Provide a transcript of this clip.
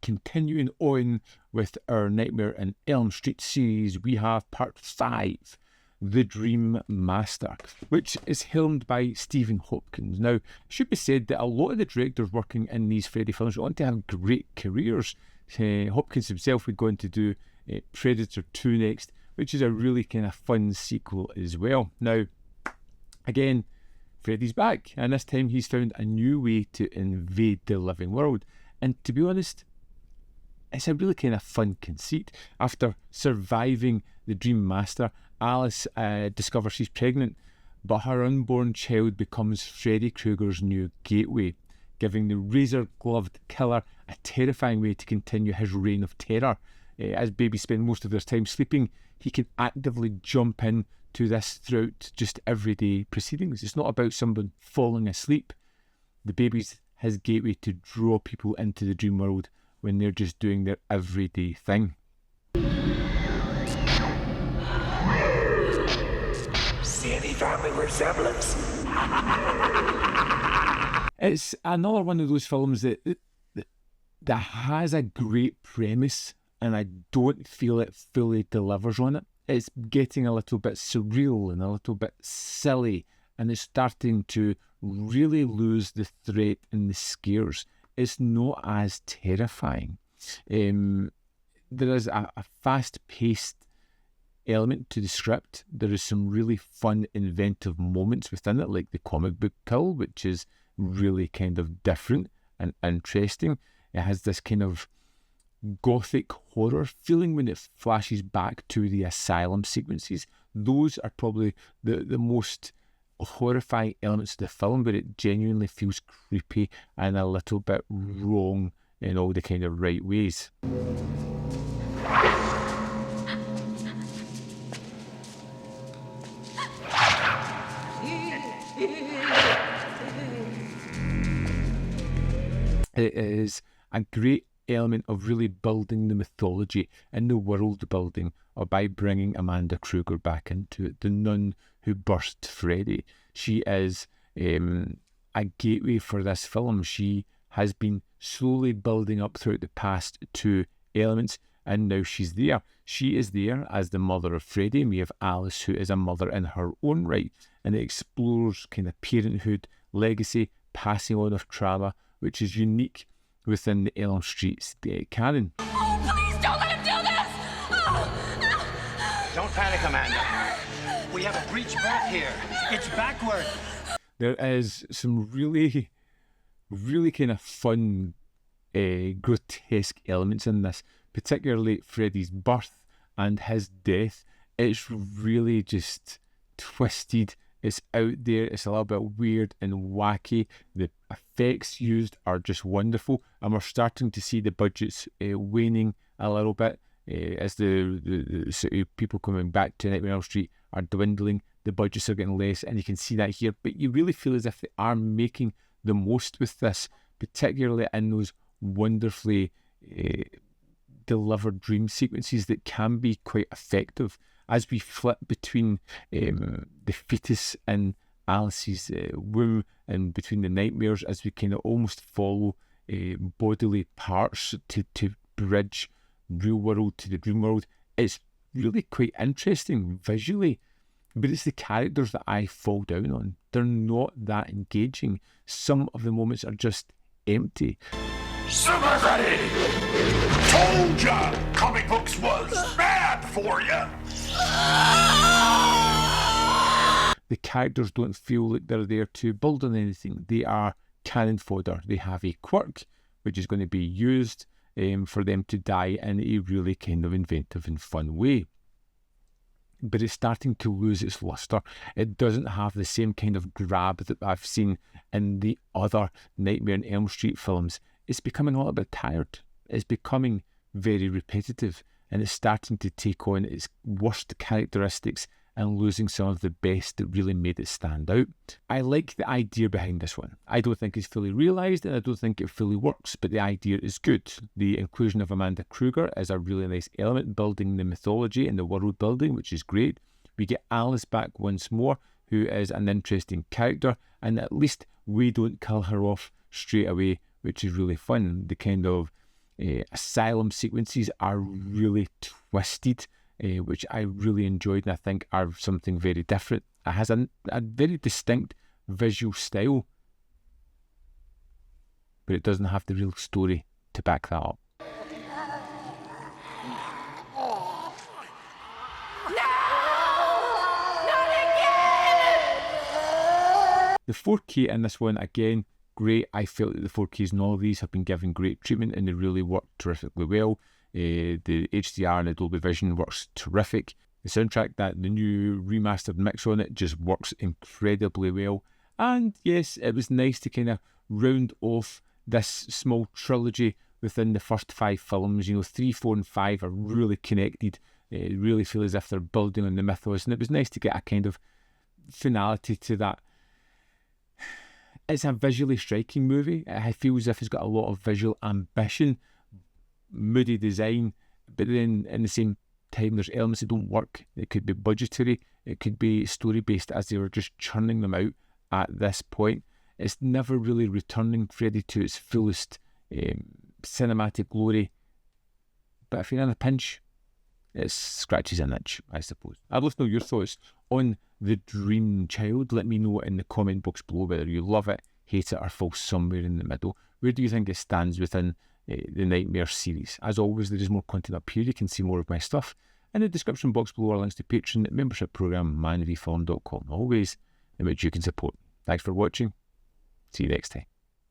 continuing on with our Nightmare in Elm Street series, we have part 5, The Dream Master, which is helmed by Stephen Hopkins. Now, it should be said that a lot of the directors working in these Freddy films want to have great careers. Hopkins himself would go on to do Predator 2 next, which is a really kind of fun sequel as well. Now, again, Freddy's back, and this time he's found a new way to invade the living world. And to be honest, it's a really kind of fun conceit. After surviving the Dream Master, Alice discovers she's pregnant, but her unborn child becomes Freddy Krueger's new gateway, giving the razor-gloved killer a terrifying way to continue his reign of terror. As babies spend most of their time sleeping, he can actively jump in to this throughout just everyday proceedings. It's not about someone falling asleep. The baby's his gateway to draw people into the dream world when they're just doing their everyday thing. See any family resemblance? It's another one of those films that has a great premise, and I don't feel it fully delivers on it. It's getting a little bit surreal and a little bit silly, and it's starting to really lose the threat and the scares. It's not as terrifying. There is a fast-paced element to the script. There is some really fun, inventive moments within it, like the comic book kill, which is really kind of different and interesting. It has this kind of gothic horror feeling when it flashes back to the asylum sequences. Those are probably the most horrifying elements of the film, but it genuinely feels creepy and a little bit wrong in all the kind of right ways. It is a great element of really building the mythology and the world building by bringing Amanda Krueger back into it, the nun who birthed Freddy. She is a gateway for this film. She has been slowly building up throughout the past 2 elements, and now she's there. She is there as the mother of Freddy, and we have Alice, who is a mother in her own right, and it explores kind of parenthood, legacy, passing on of trauma, which is unique within the Elm Street canon. Oh, please don't let him do this! Oh. Don't panic, Amanda. We have a breach back here. It's backward. There is some really, really kind of fun, grotesque elements in this, particularly Freddy's birth and his death. It's really just twisted. It's out there. It's a little bit weird and wacky. The effects used are just wonderful, and we're starting to see the budgets waning a little bit as the people coming back to Nightmare on Elm Street are dwindling. The budgets are getting less, and you can see that here. But you really feel as if they are making the most with this, particularly in those wonderfully delivered dream sequences that can be quite effective. As we flip between the fetus in Alice's womb and between the nightmares, as we kind of almost follow bodily parts to bridge real world to the dream world, it's really quite interesting visually. But it's the characters that I fall down on. They're not that engaging. Some of the moments are just empty. Super Freddy! Told ya! Comic books was bad for ya! The characters don't feel like they're there to build on anything. They are cannon fodder. They have a quirk, which is going to be used for them to die in a really kind of inventive and fun way. But it's starting to lose its luster. It doesn't have the same kind of grab that I've seen in the other Nightmare on Elm Street films. It's becoming a little bit tired. It's becoming very repetitive, and it's starting to take on its worst characteristics and losing some of the best that really made it stand out. I like the idea behind this one. I don't think it's fully realised, and I don't think it fully works, but the idea is good. The inclusion of Amanda Krueger is a really nice element, building the mythology and the world building, which is great. We get Alice back once more, who is an interesting character, and at least we don't kill her off straight away, which is really fun. The kind of asylum sequences are really twisted, which I really enjoyed and I think are something very different. It has a very distinct visual style, but it doesn't have the real story to back that up. The 4K in this one, again, great. I felt that the 4Ks in all of these have been given great treatment and they really work terrifically well. The HDR and the Dolby Vision works terrific. The soundtrack, the new remastered mix on it, just works incredibly well. And yes, it was nice to kind of round off this small trilogy within the first 5 films. 3, 4 and 5 are really connected. Really feel as if they're building on the mythos, and it was nice to get a kind of finality to that. It's a visually striking movie. I feel as if it's got a lot of visual ambition, moody design, but then in the same time there's elements that don't work. It could be budgetary, it could be story based, as they were just churning them out at this point. It's never really returning Freddy to its fullest cinematic glory, but if you're in a pinch, it scratches an itch, I suppose. I'd love to know your thoughts on The Dream Child. Let me know in the comment box below whether you love it, hate it, or fall somewhere in the middle. Where do you think it stands within the Nightmare series? As always, there is more content up here. You can see more of my stuff. In the description box below are links to Patreon, membership program, manvfilm.com. Always in which you can support. Thanks for watching. See you next time.